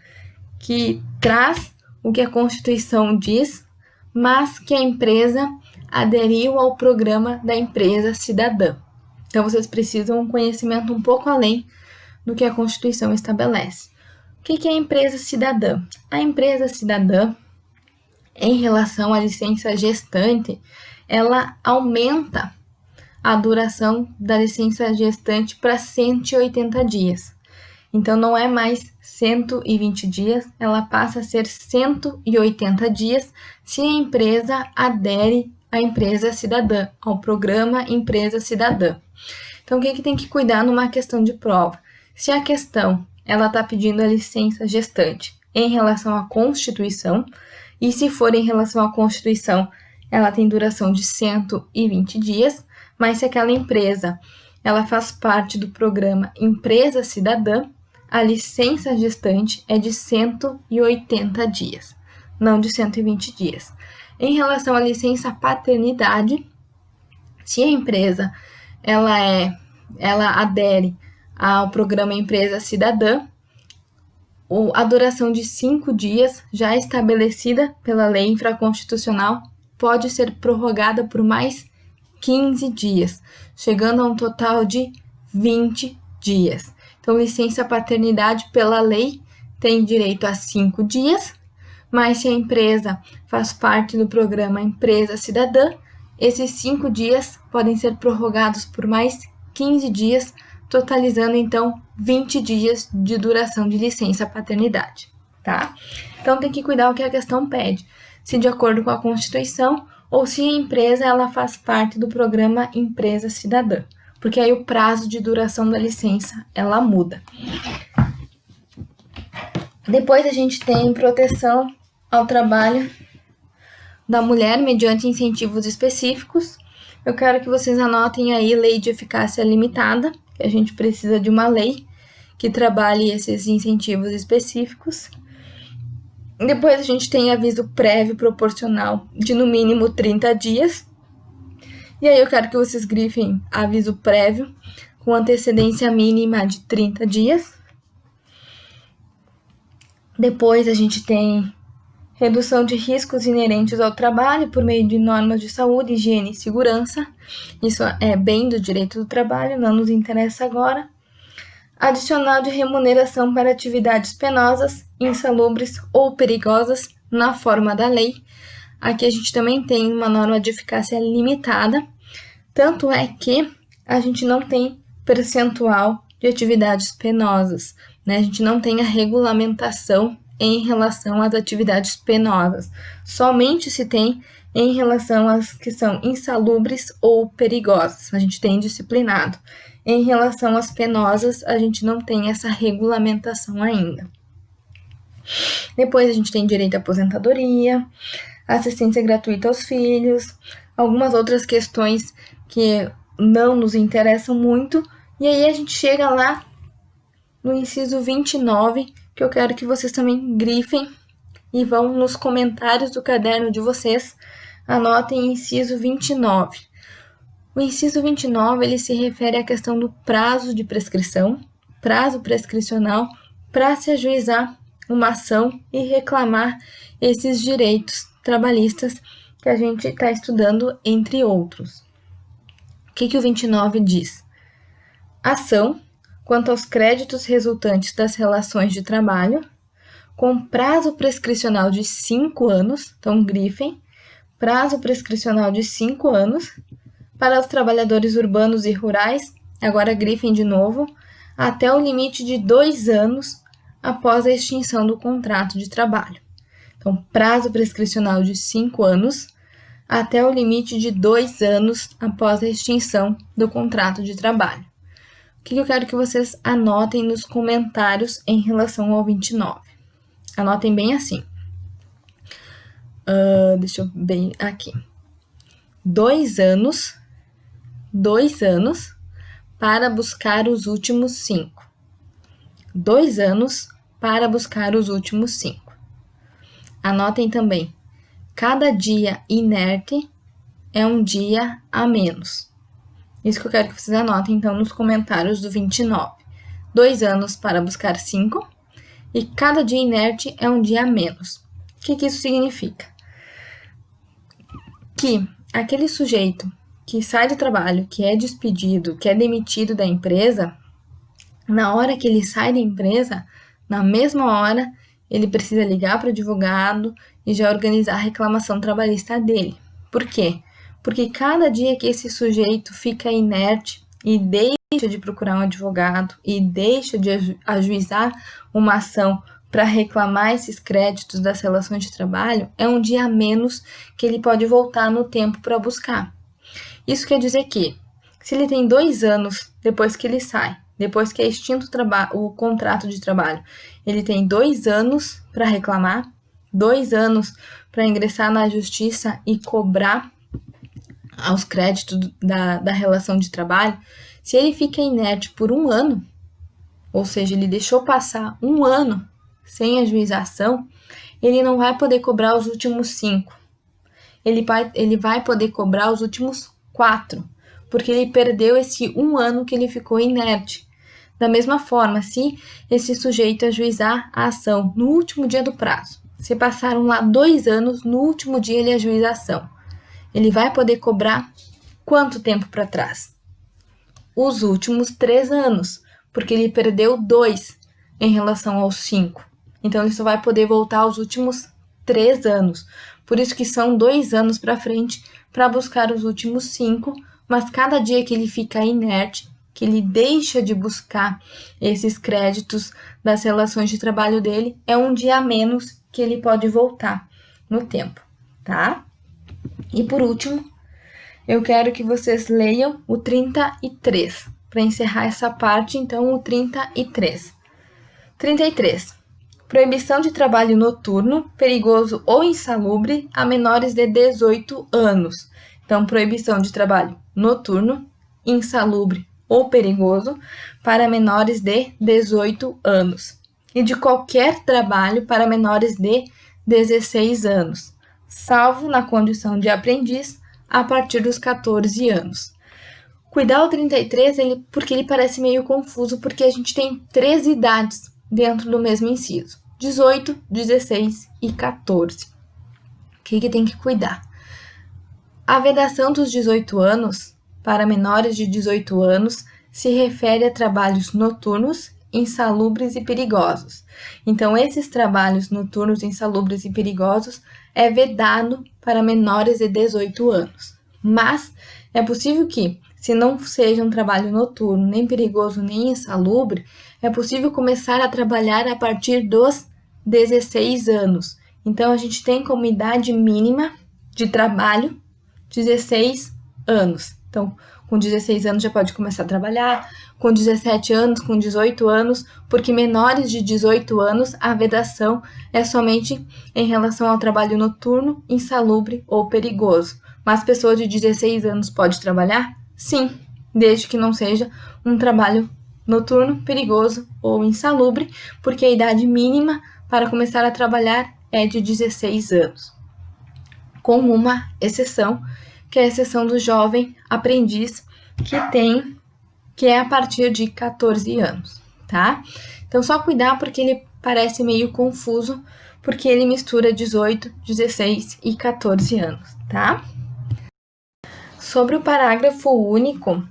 que traz o que a Constituição diz, mas que a empresa aderiu ao programa da Empresa Cidadã. Então, vocês precisam um conhecimento um pouco além do que a Constituição estabelece. O que é a empresa cidadã? A empresa cidadã, em relação à licença gestante, ela aumenta a duração da licença gestante para 180 dias. Então, não é mais 120 dias, ela passa a ser 180 dias se a empresa adere à empresa cidadã, ao programa Empresa Cidadã. Então, o que tem que cuidar numa questão de prova? Se a questão ela está pedindo a licença gestante em relação à Constituição, e se for em relação à Constituição, ela tem duração de 120 dias, mas se aquela empresa ela faz parte do programa Empresa Cidadã, a licença gestante é de 180 dias, não de 120 dias. Em relação à licença paternidade, se a empresa ela adere ao programa Empresa Cidadã, a duração de 5 dias, já estabelecida pela lei infraconstitucional, pode ser prorrogada por mais 15 dias, chegando a um total de 20 dias. Então, licença paternidade pela lei tem direito a 5 dias, mas se a empresa faz parte do programa Empresa Cidadã, esses 5 dias podem ser prorrogados por mais 15 dias, totalizando então 20 dias de duração de licença paternidade, tá? Então tem que cuidar o que a questão pede, se de acordo com a Constituição ou se a empresa ela faz parte do programa Empresa Cidadã, porque aí o prazo de duração da licença ela muda. Depois a gente tem proteção ao trabalho da mulher mediante incentivos específicos. Eu quero que vocês anotem aí lei de eficácia limitada, que a gente precisa de uma lei que trabalhe esses incentivos específicos. Depois a gente tem aviso prévio proporcional de no mínimo 30 dias. E aí eu quero que vocês grifem aviso prévio com antecedência mínima de 30 dias. Depois a gente tem redução de riscos inerentes ao trabalho por meio de normas de saúde, higiene e segurança. Isso é bem do direito do trabalho, não nos interessa agora. Adicional de remuneração para atividades penosas, insalubres ou perigosas na forma da lei. Aqui a gente também tem uma norma de eficácia limitada, tanto é que a gente não tem percentual de atividades penosas, né? A gente não tem a regulamentação em relação às atividades penosas, somente se tem em relação às que são insalubres ou perigosas, a gente tem disciplinado. Em relação às penosas, a gente não tem essa regulamentação ainda. Depois a gente tem direito à aposentadoria, assistência gratuita aos filhos, algumas outras questões que não nos interessam muito, e aí a gente chega lá no inciso 29, que eu quero que vocês também grifem e vão nos comentários do caderno de vocês, anotem inciso 29. O inciso 29, ele se refere à questão do prazo de prescrição, prazo prescricional, para se ajuizar uma ação e reclamar esses direitos trabalhistas que a gente está estudando, entre outros. O que o 29 diz? Ação quanto aos créditos resultantes das relações de trabalho, com prazo prescricional de 5 anos, então grifem, prazo prescricional de 5 anos, para os trabalhadores urbanos e rurais, agora grifem de novo, até o limite de 2 anos após a extinção do contrato de trabalho. Então, prazo prescricional de 5 anos, até o limite de 2 anos após a extinção do contrato de trabalho. O que eu quero que vocês anotem nos comentários em relação ao 29. Anotem bem assim. Deixa eu ver aqui. 2 anos para buscar os últimos 5. 2 anos para buscar os últimos 5. Anotem também. Cada dia inerte é um dia a menos. Isso que eu quero que vocês anotem, então, nos comentários do 29. 2 anos para buscar 5 e cada dia inerte é um dia a menos. O que isso significa? Que aquele sujeito que sai do trabalho, que é despedido, que é demitido da empresa, na hora que ele sai da empresa, na mesma hora, ele precisa ligar para o advogado e já organizar a reclamação trabalhista dele. Por quê? Porque cada dia que esse sujeito fica inerte e deixa de procurar um advogado e deixa de ajuizar uma ação para reclamar esses créditos das relações de trabalho, é um dia a menos que ele pode voltar no tempo para buscar. Isso quer dizer que, se ele tem 2 anos depois que ele sai, depois que é extinto o contrato de trabalho, ele tem 2 anos para reclamar, 2 anos para ingressar na justiça e cobrar aos créditos da relação de trabalho. Se ele fica inerte por 1 ano, ou seja, ele deixou passar 1 ano sem ajuização, ele não vai poder cobrar os últimos 5. Ele vai poder cobrar os últimos 4, porque ele perdeu esse 1 ano que ele ficou inerte. Da mesma forma, se esse sujeito ajuizar a ação no último dia do prazo, se passaram lá 2 anos, no último dia ele ajuiza a ação, ele vai poder cobrar quanto tempo para trás? Os últimos 3 anos, porque ele perdeu 2 em relação aos 5. Então, ele só vai poder voltar aos últimos 3 anos. Por isso que são 2 anos para frente para buscar os últimos 5, mas cada dia que ele fica inerte, que ele deixa de buscar esses créditos das relações de trabalho dele, é um dia a menos que ele pode voltar no tempo, tá? E por último, eu quero que vocês leiam o 33, para encerrar essa parte, então, o 33. 33. Proibição de trabalho noturno, perigoso ou insalubre a menores de 18 anos. Então, proibição de trabalho noturno, insalubre ou perigoso para menores de 18 anos. E de qualquer trabalho para menores de 16 anos, salvo na condição de aprendiz a partir dos 14 anos. Cuidar o 33, porque ele parece meio confuso, porque a gente tem 3 idades dentro do mesmo inciso: 18, 16 e 14. O que tem que cuidar? A vedação dos 18 anos para menores de 18 anos se refere a trabalhos noturnos, insalubres e perigosos. Então, esses trabalhos noturnos, insalubres e perigosos é vedado para menores de 18 anos. Mas é possível que, se não seja um trabalho noturno, nem perigoso, nem insalubre, é possível começar a trabalhar a partir dos 16 anos. Então, a gente tem como idade mínima de trabalho 16 anos. Então, com 16 anos já pode começar a trabalhar, com 17 anos, com 18 anos, porque menores de 18 anos, a vedação é somente em relação ao trabalho noturno, insalubre ou perigoso. Mas pessoas de 16 anos pode trabalhar? Sim, desde que não seja um trabalho noturno, perigoso ou insalubre, porque a idade mínima para começar a trabalhar é de 16 anos. Com uma exceção, que é a exceção do jovem aprendiz, que é a partir de 14 anos, tá? Então, só cuidar porque ele parece meio confuso, porque ele mistura 18, 16 e 14 anos, tá? Sobre o parágrafo único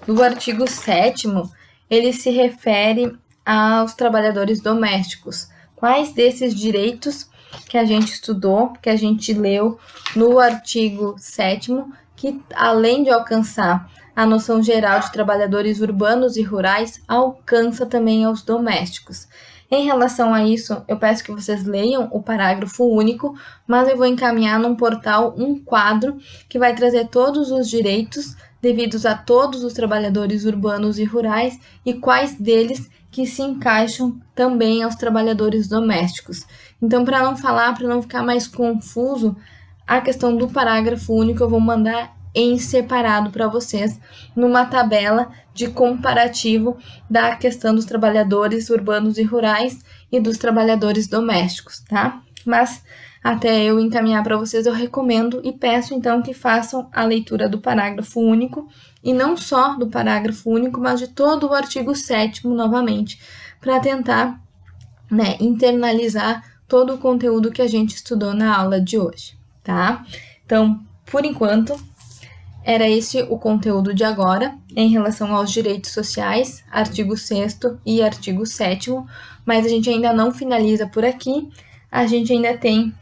do artigo 7º, ele se refere aos trabalhadores domésticos. Quais desses direitos que a gente estudou, que a gente leu no artigo 7º, que além de alcançar a noção geral de trabalhadores urbanos e rurais, alcança também aos domésticos. Em relação a isso, eu peço que vocês leiam o parágrafo único, mas eu vou encaminhar num portal um quadro que vai trazer todos os direitos devidos a todos os trabalhadores urbanos e rurais e quais deles que se encaixam também aos trabalhadores domésticos. Então, para não ficar mais confuso, a questão do parágrafo único eu vou mandar em separado para vocês, numa tabela de comparativo da questão dos trabalhadores urbanos e rurais e dos trabalhadores domésticos, tá? Mas até eu encaminhar para vocês, eu recomendo e peço então que façam a leitura do parágrafo único, e não só do parágrafo único, mas de todo o artigo 7º novamente, para tentar, internalizar todo o conteúdo que a gente estudou na aula de hoje, tá? Então, por enquanto, era esse o conteúdo de agora em relação aos direitos sociais, artigo 6º e artigo 7º, mas a gente ainda não finaliza por aqui, a gente ainda tem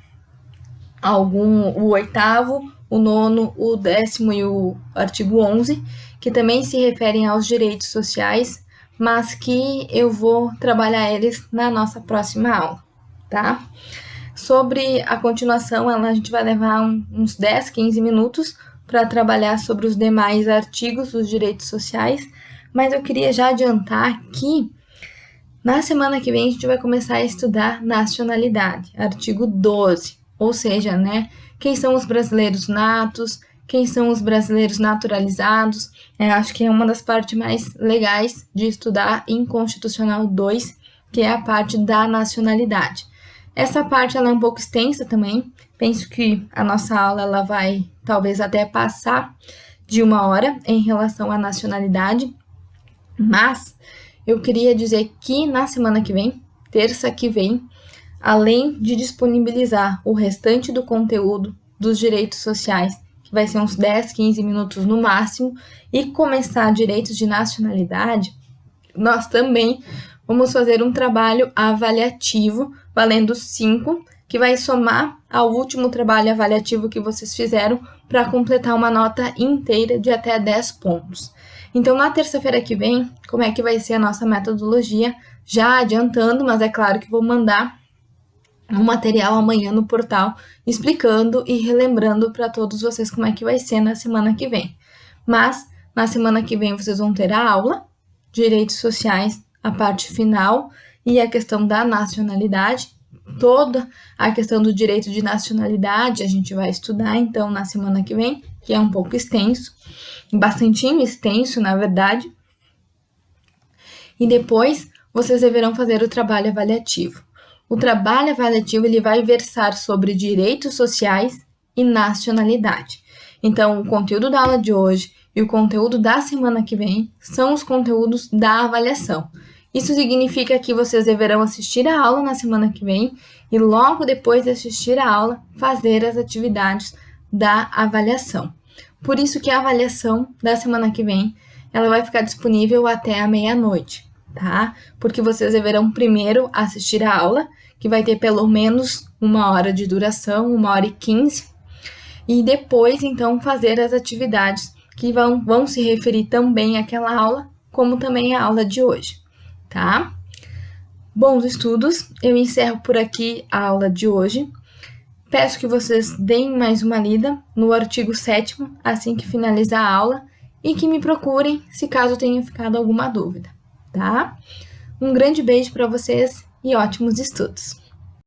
o 8º, o 9º, o 10º e o artigo 11, que também se referem aos direitos sociais, mas que eu vou trabalhar eles na nossa próxima aula, tá? Sobre a continuação, a gente vai levar uns 10, 15 minutos para trabalhar sobre os demais artigos dos direitos sociais, mas eu queria já adiantar que na semana que vem a gente vai começar a estudar nacionalidade, artigo 12, ou seja, né, quem são os brasileiros natos, quem são os brasileiros naturalizados. Acho que é uma das partes mais legais de estudar em Constitucional 2, que é a parte da nacionalidade. Essa parte ela é um pouco extensa também, penso que a nossa aula ela vai talvez até passar de 1 hora em relação à nacionalidade, mas eu queria dizer que na semana que vem, terça que vem, além de disponibilizar o restante do conteúdo dos direitos sociais, que vai ser uns 10, 15 minutos no máximo, e começar direitos de nacionalidade, nós também vamos fazer um trabalho avaliativo, valendo 5, que vai somar ao último trabalho avaliativo que vocês fizeram para completar uma nota inteira de até 10 pontos. Então, na terça-feira que vem, como é que vai ser a nossa metodologia? Já adiantando, mas é claro que vou mandar um material amanhã no portal explicando e relembrando para todos vocês como é que vai ser na semana que vem. Mas, na semana que vem, vocês vão ter a aula, direitos sociais, a parte final e a questão da nacionalidade. Toda a questão do direito de nacionalidade a gente vai estudar, então, na semana que vem, que é um pouco extenso, bastante extenso, na verdade. E depois, vocês deverão fazer o trabalho avaliativo. O trabalho avaliativo ele vai versar sobre direitos sociais e nacionalidade. Então, o conteúdo da aula de hoje e o conteúdo da semana que vem são os conteúdos da avaliação. Isso significa que vocês deverão assistir a aula na semana que vem e logo depois de assistir a aula, fazer as atividades da avaliação. Por isso que a avaliação da semana que vem, ela vai ficar disponível até a meia-noite, tá? Porque vocês deverão primeiro assistir a aula, que vai ter pelo menos 1 hora de duração, 1h15, e depois, então, fazer as atividades que vão se referir também àquela aula, como também à aula de hoje, tá? Bons estudos, eu encerro por aqui a aula de hoje. Peço que vocês deem mais uma lida no artigo 7º, assim que finalizar a aula, e que me procurem se caso tenha ficado alguma dúvida, tá? Um grande beijo para vocês e ótimos estudos!